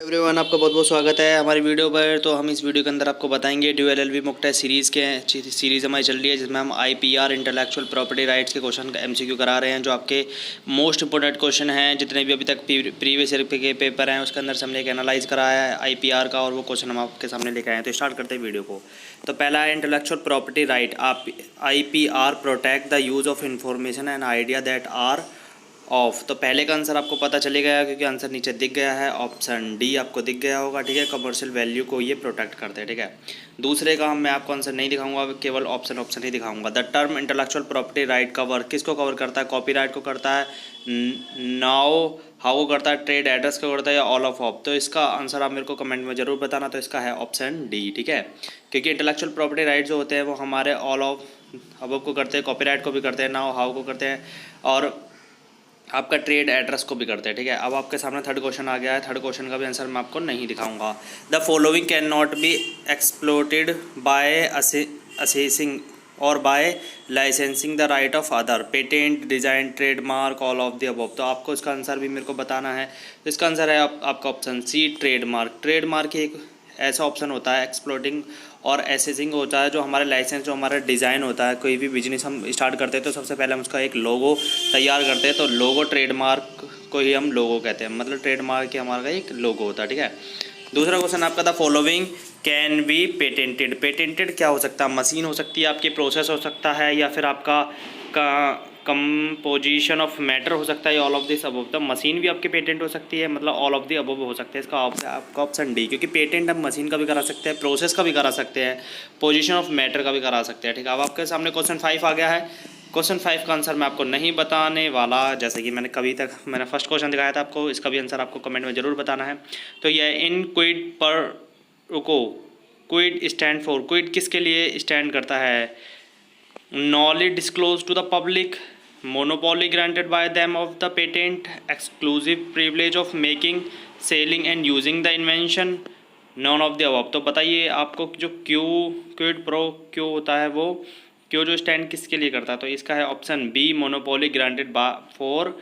Everyone, आपका बहुत बहुत स्वागत है हमारी वीडियो पर। तो हम इस वीडियो के अंदर आपको बताएंगे DU LLB mock test series हमारी चल रही है, जिसमें हम आईपीआर इंटेलेक्चुअल प्रॉपर्टी राइट्स के क्वेश्चन का एमसीक्यू करा रहे हैं, जो आपके मोस्ट इंपोर्टेंट क्वेश्चन हैं। जितने भी अभी तक प्रीवियस ईयर के पेपर हैं उसके अंदर से हमने एक एनालाइज कराया है आईपीआर का, और वो क्वेश्चन हम आपके सामने लेके आए हैं। तो स्टार्ट करते हैं वीडियो को। तो पहला है intellectual property right. IPR protect the use of information and idea that are of. तो पहले का आंसर आपको पता चले गया क्योंकि आंसर नीचे दिख गया है, ऑप्शन डी आपको दिख गया होगा। ठीक है, कमर्शियल वैल्यू को ये प्रोटेक्ट करते हैं। ठीक है, दूसरे का मैं आपको आंसर नहीं दिखाऊंगा, केवल ऑप्शन ही दिखाऊंगा। The term intellectual property right cover किसको कवर करता है? कॉपीराइट को करता है, नाउ हाउ को करता है, ट्रेड एड्रेस को करता है, या ऑल ऑफ। तो इसका आंसर आप मेरे को कमेंट में जरूर बताना। तो इसका है ऑप्शन डी। ठीक है, क्योंकि इंटेलेक्चुअल प्रॉपर्टी राइट जो होते हैं वो हमारे ऑल ऑफ अब को करते हैं, कॉपीराइट को भी करते हैं, नाउ हाउ को करते हैं, और आपका ट्रेड एड्रेस को भी करते हैं। ठीक है, अब आपके सामने थर्ड क्वेश्चन आ गया है। थर्ड क्वेश्चन का भी आंसर मैं आपको नहीं दिखाऊंगा। The following can not be exploited by assessing और by licensing the right of other, patent, design, trademark, all of the above. तो आपको इसका आंसर भी मेरे को बताना है। तो इसका आंसर है आपका ऑप्शन सी, ट्रेडमार्क। ट्रेडमार्क एक ऐसा ऑप्शन होता है, एक्सप्लोटिंग और एसेसिंग होता है, जो हमारे लाइसेंस, जो हमारा डिज़ाइन होता है। कोई भी बिजनेस हम स्टार्ट करते हैं तो सबसे पहले हम उसका एक लोगो तैयार करते हैं। तो लोगो, ट्रेडमार्क को ही हम लोगो कहते हैं, मतलब ट्रेडमार्क ही हमारा एक लोगो होता है। ठीक है, दूसरा क्वेश्चन आपका the following can be patented. Patented क्या हो सकता है? मशीन हो सकती है, आपकी प्रोसेस हो सकता है, या फिर आपका कंपोजिशन ऑफ मैटर हो सकता है, ऑल ऑफ दिस अबव। तो मशीन भी आपकी पेटेंट हो सकती है, मतलब ऑल ऑफ दी अबव हो सकते हैं। इसका आपका ऑप्शन डी, क्योंकि पेटेंट हम मशीन का भी करा सकते हैं, प्रोसेस का भी करा सकते हैं, पोजीशन ऑफ मैटर का भी करा सकते हैं। ठीक है, अब आपके सामने क्वेश्चन 5 आ गया है। क्वेश्चन 5 का आंसर मैं आपको नहीं बताने वाला, जैसे कि मैंने फर्स्ट क्वेश्चन दिखाया था आपको। इसका भी आंसर आपको कमेंट में ज़रूर बताना है। तो यह इन क्विड पर रुको, क्विड स्टैंड फॉर, क्विड किसके लिए स्टैंड करता है? knowledge disclosed to the public, monopoly granted by them of the patent, exclusive privilege of making, selling and using the invention, none of the above। तो बताइए आपको जो क्विड प्रो क्यू होता है, वो क्यू जो स्टैंड किसके लिए करता है? तो इसका है option B, monopoly granted for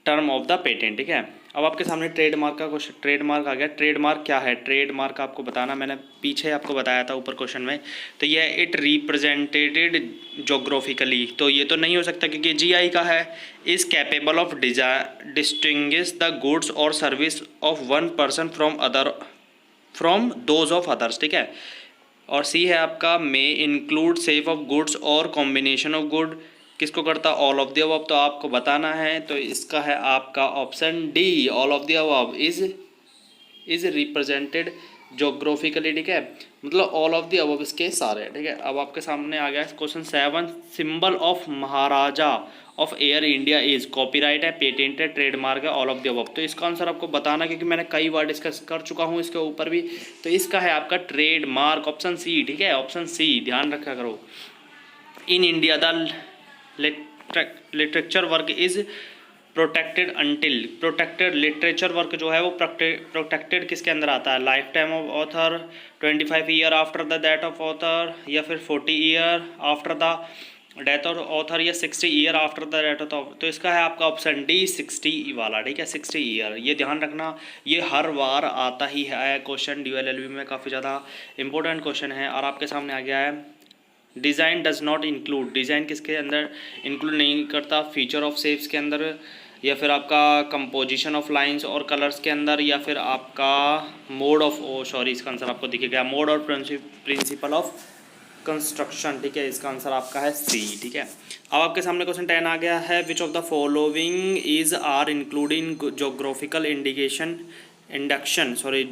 term of the patent. ठीक है, अब आपके सामने ट्रेडमार्क का क्वेश्चन, ट्रेडमार्क आ गया। ट्रेडमार्क क्या है? ट्रेडमार्क आपको बताना, मैंने पीछे आपको बताया था ऊपर क्वेश्चन में। तो यह इट रिप्रेजेंटेड जोग्राफिकली, तो ये तो नहीं हो सकता क्योंकि जीआई का है। Is capable of distinguish the goods और service of one person from those of others. ठीक है, और सी है आपका may include safe of goods और कॉम्बिनेशन ऑफ गुड, किसको करता? All of the above. तो आपको बताना है, तो इसका है आपका option D, all of the above is represented geographically. ठीक है, मतलब ऑल ऑफ द अबव इसके सारे। ठीक है, अब आपके सामने आ गया question 7। Symbol of Maharaja of air India is, copyright है, पेटेंट है, ट्रेडमार्क है, ऑल ऑफ द अबव। तो इसका आंसर आपको बताना, क्योंकि मैंने कई बार डिस्कस कर चुका हूँ इसके ऊपर भी। तो इसका है आपका ट्रेडमार्क, ऑप्शन सी। ठीक है, ऑप्शन सी ध्यान रखा करो। In India the literature work is protected until, protected literature work जो है वो प्रोटेक्टेड किसके अंदर आता है? Life time of author, 25 year after the death of author, या फिर 40 year after the death of author, या 60 year after the death of author. तो इसका है आपका ऑप्शन डी, 60 वाला। ठीक है, 60 ईयर, ये ध्यान रखना, ये हर बार आता ही है क्वेश्चन ड्यू एलएलबी में, काफ़ी ज़्यादा इंपॉर्टेंट क्वेश्चन है। और आपके सामने आ गया है design does not include, design किसके अंदर इंक्लूड नहीं करता? फीचर ऑफ शेप्स के अंदर, या फिर आपका कंपोजिशन ऑफ लाइंस और कलर्स के अंदर, या फिर आपका मोड ऑफ इसका आंसर आपको दिखेगा मोड और प्रिंसिपल ऑफ कंस्ट्रक्शन। ठीक है, इसका आंसर आपका है सी। ठीक है, अब आपके सामने क्वेश्चन 10 आ गया है। Which of the following is are including geographical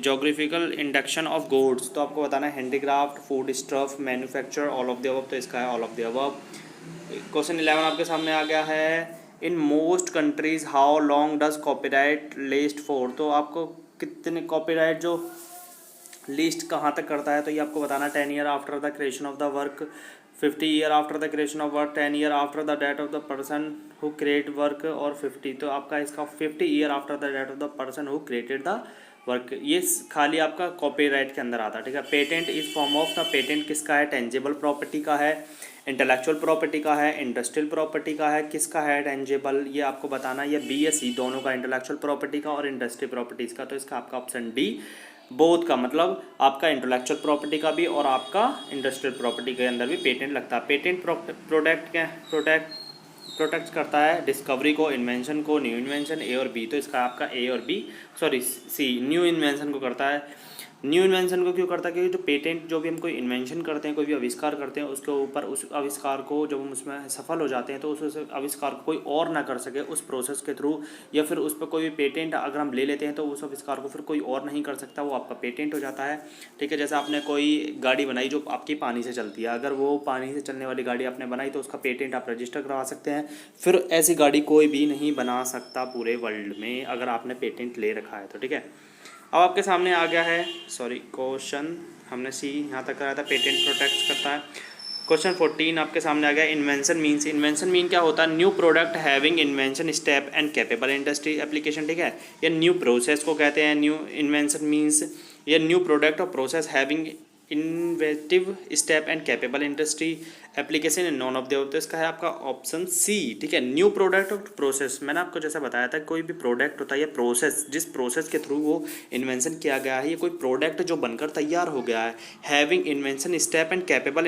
geographical induction of goods. तो आपको बताना है handicraft, food stuff, manufacture, all of the above. तो इसका है all of the above. Question 11 आपके सामने आ गया है। In most countries how long does copyright last for. तो आपको कितने कॉपीराइट जो लिस्ट कहाँ तक करता है? तो ये आपको बताना, 10 year after the creation of the work, 50 year after the creation of work, 10 year after the death of the person who create work, और 50। तो आपका इसका 50 year after the death of the person who created the work, ये खाली आपका copyright के अंदर आता है। ठीक है, patent is form of the, patent किसका है? टेंजिबल प्रॉपर्टी का है। इंटेलेक्चुअल प्रॉपर्टी का है, इंडस्ट्रियल प्रॉपर्टी का है, किसका है टेंजेबल, ये आपको बताना है। ये बी या सी दोनों का, इंटेलेक्चुअल प्रॉपर्टी का और इंडस्ट्रियल प्रॉपर्टीज़ का। तो इसका आपका ऑप्शन डी बोथ का, मतलब आपका इंटेलेक्चुअल प्रॉपर्टी का भी और आपका इंडस्ट्रियल प्रॉपर्टी के अंदर भी पेटेंट लगता है। पेटेंट प्रोटेक्ट करता है डिस्कवरी को, इन्वेंशन को, न्यू इन्वेंशन ए और बी। तो इसका आपका ए और B, sorry C, new invention को करता है। न्यू इन्वेंशन को क्यों करता है? क्योंकि जो पेटेंट, जो भी हम कोई इन्वेंशन करते हैं, कोई भी आविष्कार करते हैं, उसके ऊपर उस आविष्कार को जब हम उसमें सफल हो जाते हैं तो उस आविष्कार को कोई और ना कर सके उस प्रोसेस के थ्रू, या फिर उस पर कोई भी पेटेंट अगर हम ले लेते हैं तो उस आविष्कार को फिर कोई और नहीं कर सकता, वो आपका पेटेंट हो जाता है। ठीक है, जैसे आपने कोई गाड़ी बनाई जो आपकी पानी से चलती है, अगर वो पानी से चलने वाली गाड़ी आपने बनाई तो उसका पेटेंट आप रजिस्टर करवा सकते हैं। फिर ऐसी गाड़ी कोई भी नहीं बना सकता पूरे वर्ल्ड में अगर आपने पेटेंट ले रखा है तो। ठीक है, अब आपके सामने आ गया है, सॉरी क्वेश्चन हमने सी यहाँ तक कराया था, पेटेंट प्रोटेक्ट करता है। क्वेश्चन 14 आपके सामने आ गया, इन्वेंशन मीन्स। इन्वेंशन मीन क्या होता है? New product having invention step and capable industry application. ठीक है, या न्यू प्रोसेस को कहते हैं न्यू इन्वेंशन मीन्स, या न्यू प्रोडक्ट और process having innovative step and capable industry application in none of the above. तो इसका है आपका ऑप्शन सी। ठीक है, न्यू प्रोडक्ट और प्रोसेस, मैंने आपको जैसा बताया था कोई भी प्रोडक्ट होता है या प्रोसेस, जिस प्रोसेस के थ्रू वो इन्वेंशन किया गया है, ये कोई प्रोडक्ट जो बनकर तैयार हो गया है, having invention step and capable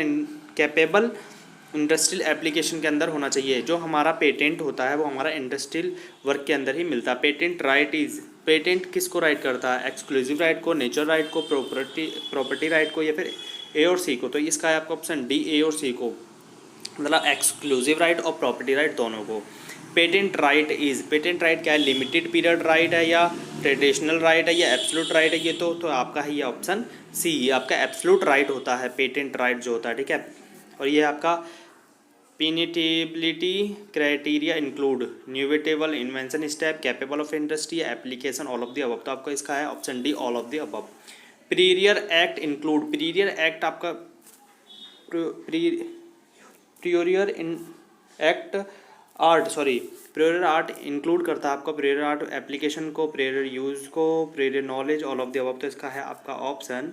industrial application के अंदर होना चाहिए। जो हमारा पेटेंट होता है वो हमारा इंडस्ट्रियल वर्क के अंदर ही मिलता है। पेटेंट राइट इज़, पेटेंट किसको राइट करता है? एक्सक्लूसिव राइट को, नेचर राइट को, प्रॉपर्टी राइट को, या फिर ए और सी को। तो इसका है आपका ऑप्शन डी, ए और सी को, मतलब एक्सक्लूसिव राइट और प्रॉपर्टी राइट दोनों को। Patent right is, patent right क्या है? लिमिटेड पीरियड राइट है या ट्रेडिशनल राइट है या एब्सोल्यूट राइट है? ये तो आपका है ये ऑप्शन सी, ये आपका एब्सोल्यूट राइट होता है पेटेंट राइट जो होता है। ठीक है, और ये आपका पेटेंटेबिलिटी क्राइटेरिया इंक्लूड न्यूवेटेबल invention step, capable of industry, application, all of the above. तो आपका इसका है option D, all of the above. Prior act include, prior act आपका prior act art, sorry prior art include करता है आपका प्रीरियर art application को, प्रीरियर यूज़ को, prior knowledge, all of the above. तो इसका है आपका ऑप्शन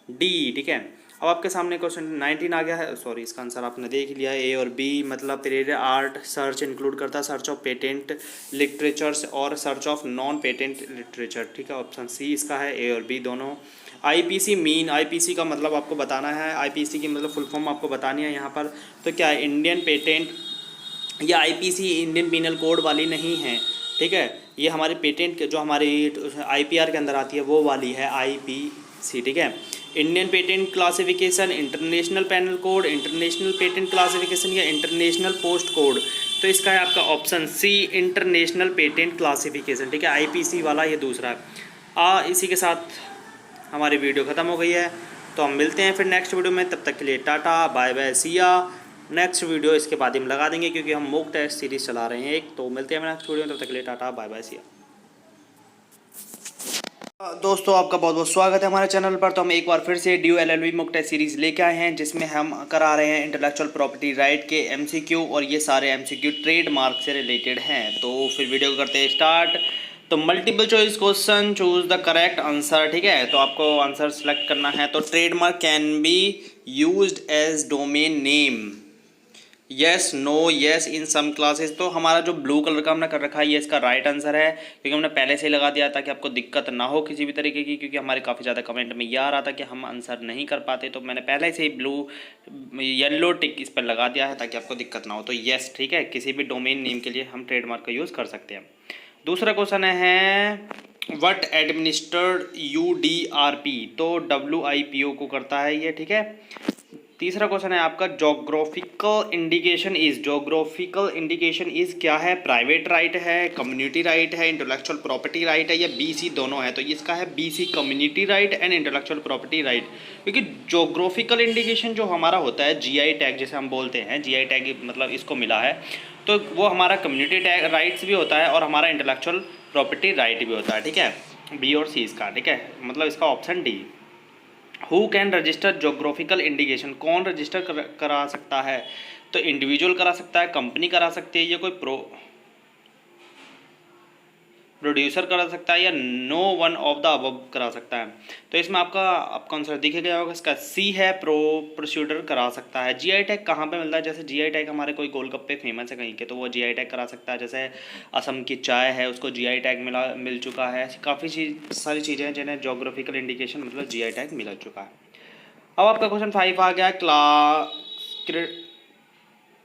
डी। ठीक है, अब आपके सामने क्वेश्चन 19 आ गया है, सॉरी इसका आंसर आपने देख लिया है, ए और बी। मतलब प्रीरियर आर्ट सर्च इंक्लूड करता है सर्च ऑफ पेटेंट लिटरेचर्स और search of non patent literature. ठीक है, ऑप्शन सी इसका है, ए और बी दोनों। आईपीसी मीन, आईपीसी का मतलब आपको बताना है, आईपीसी की मतलब फुल फॉर्म आपको बतानी है यहाँ पर। तो क्या है? इंडियन पेटेंट, या आईपीसी इंडियन पिनल कोड वाली नहीं है। ठीक है, ये हमारे पेटेंट के जो हमारी आईपीआर के अंदर आती है वो वाली है आईपीसी। ठीक है, Indian patent classification, international panel code, international patent classification या इंटरनेशनल पोस्ट कोड। तो इसका है आपका option C, international patent classification. ठीक है, आईपीसी वाला ये दूसरा है। इसी के साथ हमारी वीडियो ख़त्म हो गई है, तो हम मिलते हैं फिर नेक्स्ट वीडियो में। तब तक के लिए tata bye bye see ya. Next video इसके बाद हम लगा देंगे क्योंकि हम मॉक टेस्ट सीरीज़ चला रहे हैं एक। तो मिलते हैं नेक्स्ट वीडियो में, तब तक के लिए टाटा बाय बाय सिया। दोस्तों आपका बहुत बहुत स्वागत है हमारे चैनल पर। तो हम एक बार फिर से DU LLB mock test series लेके आए हैं, जिसमें हम करा रहे हैं इंटेलेक्चुअल प्रॉपर्टी राइट के एमसीक्यू, और ये सारे एमसीक्यू ट्रेडमार्क से रिलेटेड हैं। तो फिर वीडियो को करते हैं स्टार्ट। तो multiple choice question, choose the correct answer. ठीक है, तो आपको आंसर सेलेक्ट करना है। तो trademark can be used as domain name, yes, no, yes in some classes. तो हमारा जो ब्लू कलर का हमने कर रखा है ये इसका राइट आंसर है, क्योंकि हमने पहले से ही लगा दिया ताकि आपको दिक्कत ना हो किसी भी तरीके की, क्योंकि हमारे काफ़ी ज़्यादा कमेंट में ये आ रहा था कि हम आंसर नहीं कर पाते। तो मैंने पहले से ही येलो टिक इस पर लगा दिया है ताकि आपको दिक्कत ना हो। तो यस, ठीक है, किसी भी डोमेन नेम के लिए हम ट्रेडमार्क का यूज़ कर सकते हैं। दूसरा क्वेश्चन है व्हाट एडमिनिस्टर्ड UDRP। तो WIPO को करता है ये। ठीक है, तीसरा क्वेश्चन है आपका geographical indication is, geographical indication is क्या है? प्राइवेट राइट है, कम्युनिटी राइट है, इंटेलेक्चुअल प्रॉपर्टी राइट है, या BC दोनों है? तो इसका है BC, community right and intellectual property right. क्योंकि जोग्राफिकल इंडिकेशन जो हमारा होता है GI टैग जिसे हम बोलते हैं, GI टैग मतलब इसको मिला है, तो वो हमारा कम्युनिटी टैग राइट्स भी होता है और हमारा इंटेलेक्चुअल प्रॉपर्टी राइट भी होता है। ठीक है, B और C इसका। ठीक है, मतलब इसका option D. Who can register geographical indication, कौन रजिस्टर करा सकता है? तो इंडिविजुअल करा सकता है, कंपनी करा सकती है, या कोई प्रोड्यूसर करा सकता है या none of the above करा सकता है। तो इसमें आपका आंसर दिखे गया होगा, इसका सी है, प्रोड्यूसर करा सकता है। जीआई टैग कहाँ पे मिलता है? जैसे जीआई टैग हमारे कोई गोलगप्पे फेमस है कहीं के, तो वो जीआई टैग करा सकता है। जैसे असम की चाय है, उसको जीआई टैग मिल चुका है। काफ़ी सारी चीज़ें हैं जिन्हें जोग्राफिकल इंडिकेशन मतलब जीआई टैग मिल चुका है। अब आपका क्वेश्चन 5 आ गया।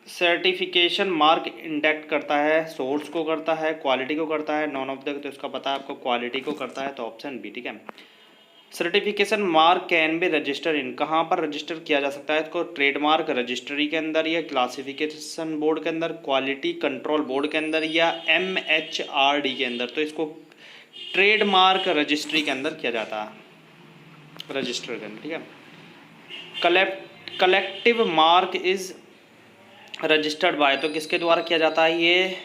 सर्टिफिकेशन मार्क इंडेक्ट करता है, सोर्स को करता है, क्वालिटी को करता है, नॉन ऑफ द, तो इसका पता है आपको क्वालिटी को करता है, तो ऑप्शन बी। ठीक है। Certification mark can be register in, कहाँ पर रजिस्टर किया जा सकता है इसको? ट्रेडमार्क रजिस्ट्री के अंदर, या क्लासिफिकेशन बोर्ड के अंदर, क्वालिटी कंट्रोल बोर्ड के अंदर, या MHRD के अंदर। तो इसको ट्रेडमार्क रजिस्ट्री के अंदर किया जाता है, रजिस्टर के अंदर। ठीक है। Collective mark is registered bye, तो किसके द्वारा किया जाता है ये?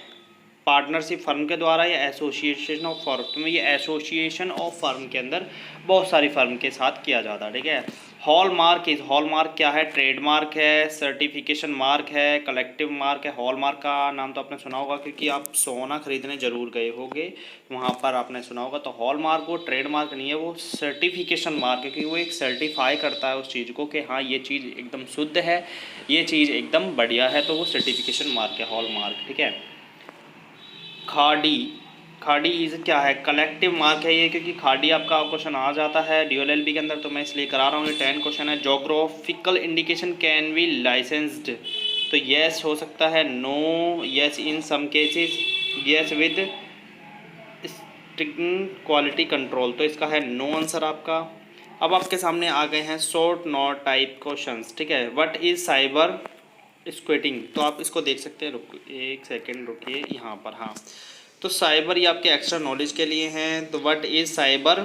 पार्टनरशिप फर्म के द्वारा या एसोसिएशन ऑफ फर्म। तो ये एसोसिएशन ऑफ फर्म के अंदर बहुत सारी फर्म के साथ किया जाता है। ठीक है। हॉलमार्क इज, हॉलमार्क क्या है? ट्रेडमार्क है, सर्टिफिकेशन मार्क है, कलेक्टिव मार्क है। हॉलमार्क का नाम तो आपने सुना होगा क्योंकि आप सोना खरीदने जरूर गए होंगे, वहाँ पर आपने सुना होगा। तो हॉलमार्क वो ट्रेडमार्क नहीं है, वो सर्टिफिकेशन मार्क है, क्योंकि वो एक सर्टिफाई करता है उस चीज़ को कि हाँ ये चीज़ एकदम शुद्ध है, ये चीज़ एकदम बढ़िया है, तो वो सर्टिफिकेशन मार्क है, हॉलमार्क। ठीक है। खाड़ी इज क्या है? कलेक्टिव मार्क है ये, क्योंकि खाड़ी आपका क्वेश्चन आ जाता है DLLB के अंदर, तो मैं इसलिए करा रहा हूँ। ये 10 क्वेश्चन है। Geographical indication can be licensed, तो येस हो सकता है, no, yes in some cases, yes with strict quality control, तो इसका है नो आंसर आपका। अब आपके सामने आ गए हैं शॉर्ट नोट टाइप क्वेश्चंस। ठीक है। व्हाट इज साइबर स्क्वेटिंग, तो आप इसको देख सकते हैं, एक सेकेंड रुकिए यहाँ पर। हाँ, तो साइबर ये आपके एक्स्ट्रा नॉलेज के लिए हैं। तो व्हाट इज साइबर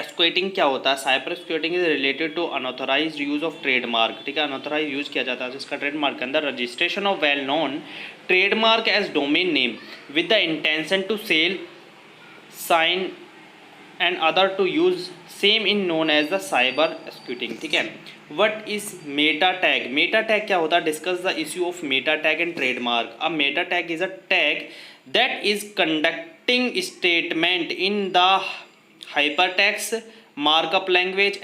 स्क्वेटिंग क्या होता है? Cyber squatting is related to unauthorized use of trademark. ठीक है। अनऑथराइज यूज किया जाता है जिसका ट्रेडमार्क के अंदर, registration of well known trademark as domain name with the intention to sell, sign and other to use same in known as the cyber squatting. ठीक है। What is meta tag? Meta tag क्या होता है? Discuss the issue of meta tag and trademark. अब meta tag is a tag that is conducting statement in the hypertext markup language,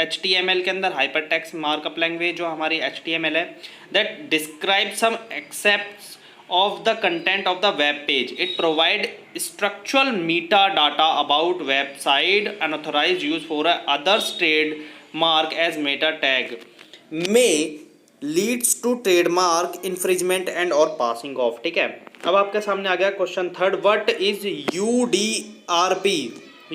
HTML के अंदर hypertext markup language जो हमारी HTML है, that describe some excerpt of the content of the web page. It provide structural metadata about website, unauthorized use for others trademark as meta tag may leads to trademark infringement and or passing off। ठीक है। अब आपके सामने आ गया question third. What is UDRP?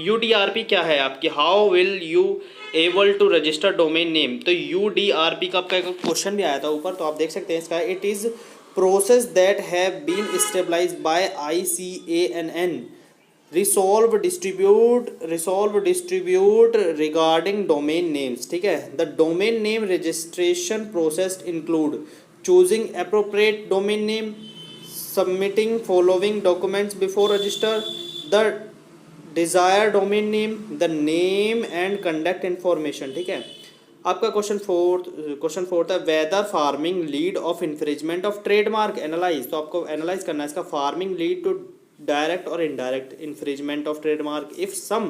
UDRP क्या है आपकी? How will you able to register domain name. तो UDRP का आपका एक क्वेश्चन भी आया था ऊपर, तो आप देख सकते हैं इसका। It is process that have been established by ICANN resolve distribute regarding domain names। ठीक है। the domain name registration process include choosing appropriate domain name, submitting following documents before register, the desired domain name, the name and contact information। ठीक है। आपका question fourth है। Whether framing lead of infringement of trademark analyse, तो आपको analyse करना है इसका। Framing lead to direct और indirect infringement of trademark if some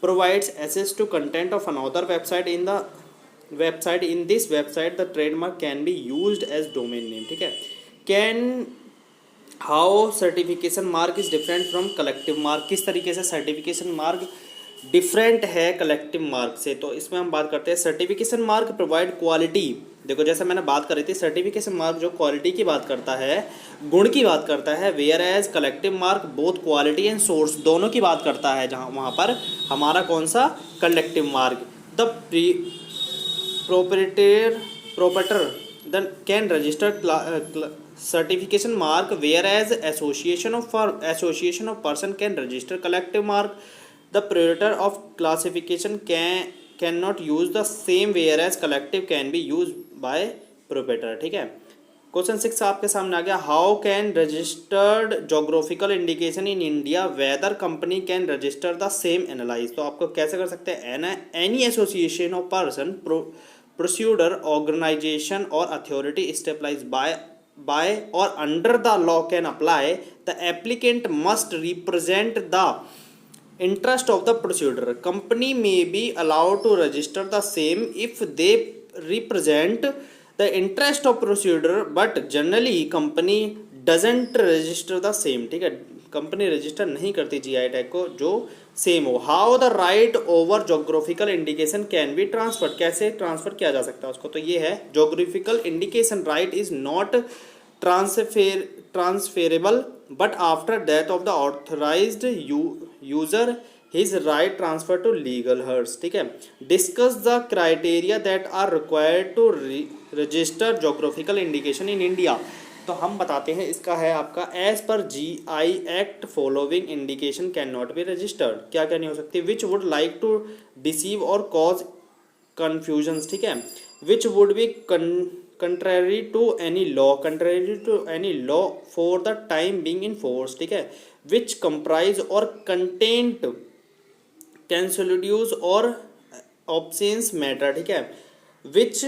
provides access to content of another website in this website the trademark can be used as domain name. ठीक है। How certification mark is different from collective mark, किस तरीके से certification mark different है collective mark से? तो इसमें हम बात करते हैं सर्टिफिकेशन मार्क प्रोवाइड क्वालिटी। देखो जैसे मैंने बात करी थी, सर्टिफिकेशन मार्क जो क्वालिटी की बात करता है, गुण की बात करता है, whereas collective mark both quality and source दोनों की बात करता है, जहाँ वहाँ पर हमारा कौन सा collective mark the proprietor then can register certification mark, whereas association of person can register collective mark. The proprietor of classification cannot use the same, whereas collective can be used by proprietor। ठीक है। Question 6 आपके सामने आ गया। How can registered geographical indication in India whether company can register the same analyse, तो आपको कैसे कर सकते हैं? Any association of person, producer, organisation और authority stabilise by by or under the law can apply, the applicant must represent the interest of the procedure. Company may be allowed to register the same if they represent the interest of procedure, but generally company doesn't register the same. ठीक है, company register नहीं करती GI tag को जो same हो. How the right over geographical indication can be transfer, कैसे transfer किया जा सकता है उसको. तो ये है geographical indication right is not transferable but after death of the authorised user his right transfer to legal heirs. ठीक है, discuss the criteria that are required to register geographical indication in India. तो हम बताते हैं, इसका है आपका as per GI act following indication can not be registered. क्या क्या नहीं हो सकती. Which would like to deceive और कॉज कन्फ्यूजन्स. ठीक है, which would be contrary to any law for the time being in force. ठीक है, which comprise or content consolidus or obscene matter. ठीक है, which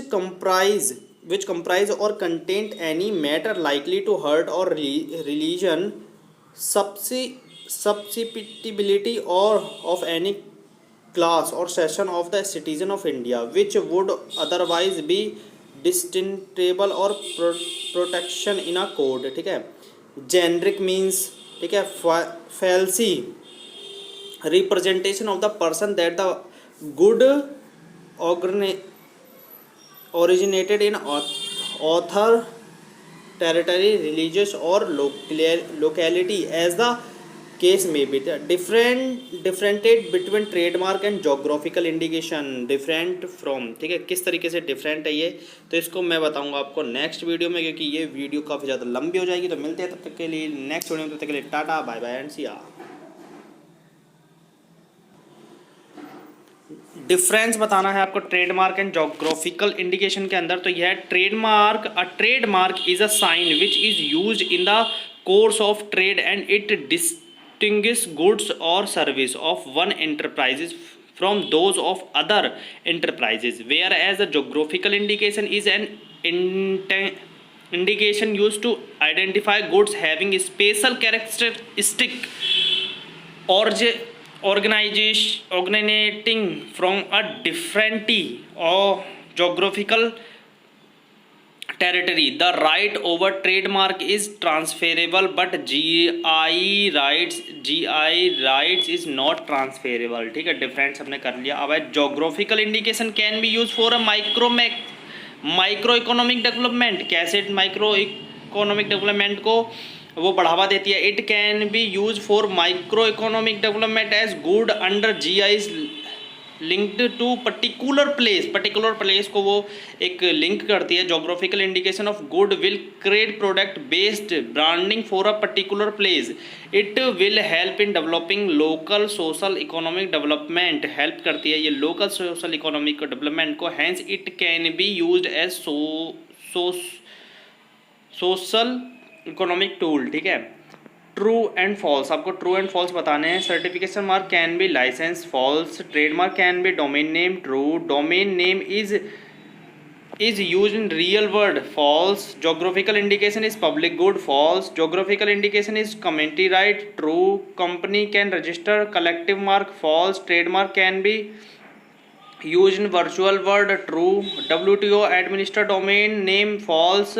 comprise or contain any matter likely to hurt or religion susceptibility or of any class or section of the citizen of India which would otherwise be डिस्टिंक्टेबल और protection in a code. ठीक है, generic means. ठीक है, falsely representation of the person that the good originated in author territory religious or locality as the case may be. differentiate between trademark and geographical indication different from. ठीक है, किस तरीके से different है ये, तो इसको मैं बताऊंगा आपको नेक्स्ट वीडियो में, क्योंकि ये वीडियो काफ़ी ज़्यादा लंबी हो जाएगी. तो मिलते हैं तब तक के लिए नेक्स्ट वीडियो में. तब तक के लिए टाटा बाय बाय एंड सी या. डिफरेंस बताना है आपको ट्रेडमार्क एंड जोग्राफिकल इंडिकेशन के अंदर. तो यह trademark, a trademark is a sign which is used in the course of trade and it distinguish goods or service of one enterprises from those of other enterprises, whereas a geographical indication is an indication used to identify goods having special characteristic originating from a different or geographical territory. The right over trademark is transferable but GI rights is not transferable. ठीक है, difference हमने कर लिया. अब है geographical indication can be use for a micro economic development. कैसे micro economic development को वो बढ़ावा देती है. It can be use for micro economic development as good under GI linked to particular place को वो एक लिंक करती है. Geographical indication of good will create product based branding for a particular place. It will help in developing local social economic development. Help करती है ये local social economic development को. Hence it can be used as social economic tool. ठीक है, true and false, आपको true and false बताने हैं. Certification mark can be license. False. Trademark can be domain name. True. Domain name is used in real world. False. Geographical indication is public good. False. Geographical indication is community right. True. Company can register collective mark. False. Trademark can be used in virtual world. True. WTO administer domain name. False.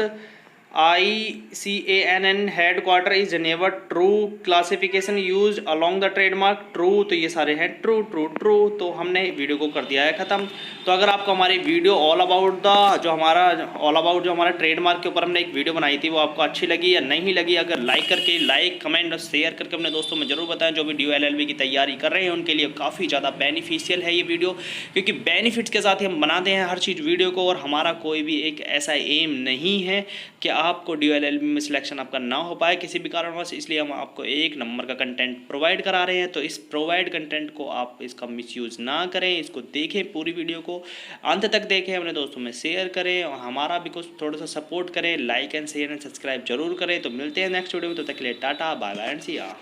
ICANN headquarter is Geneva. True. Classification used along the trademark. True. तो ये सारे हैं true true true. तो हमने video को कर दिया है ख़त्म. तो अगर आपको हमारी वीडियो ऑल अबाउट जो हमारा ट्रेडमार्क के ऊपर हमने एक वीडियो बनाई थी वो आपको अच्छी लगी या नहीं लगी, अगर लाइक कमेंट और शेयर करके अपने दोस्तों में ज़रूर बताएं. जो भी DO LLB की तैयारी कर रहे हैं उनके लिए काफ़ी ज़्यादा बेनिफिशियल है ये वीडियो, क्योंकि बेनिफिट्स के साथ ही हम बनाते हैं हर चीज़ वीडियो को. और हमारा कोई भी एक ऐसा एम नहीं है कि आपको DO LLB में सिलेक्शन आपका ना हो पाए किसी भी कारणवश, इसलिए हम आपको एक नंबर का कंटेंट प्रोवाइड करा रहे हैं. तो इस प्रोवाइड कंटेंट को आप इसका मिसयूज़ ना करें, इसको देखें, पूरी वीडियो को अंत तक देखें, अपने दोस्तों में शेयर करें और हमारा भी कुछ थोड़ा सा सपोर्ट करें. Like and share and subscribe जरूर करें. तो मिलते हैं नेक्स्ट वीडियो में. तो तक के लिए टाटा बाय बाय एंड सी या.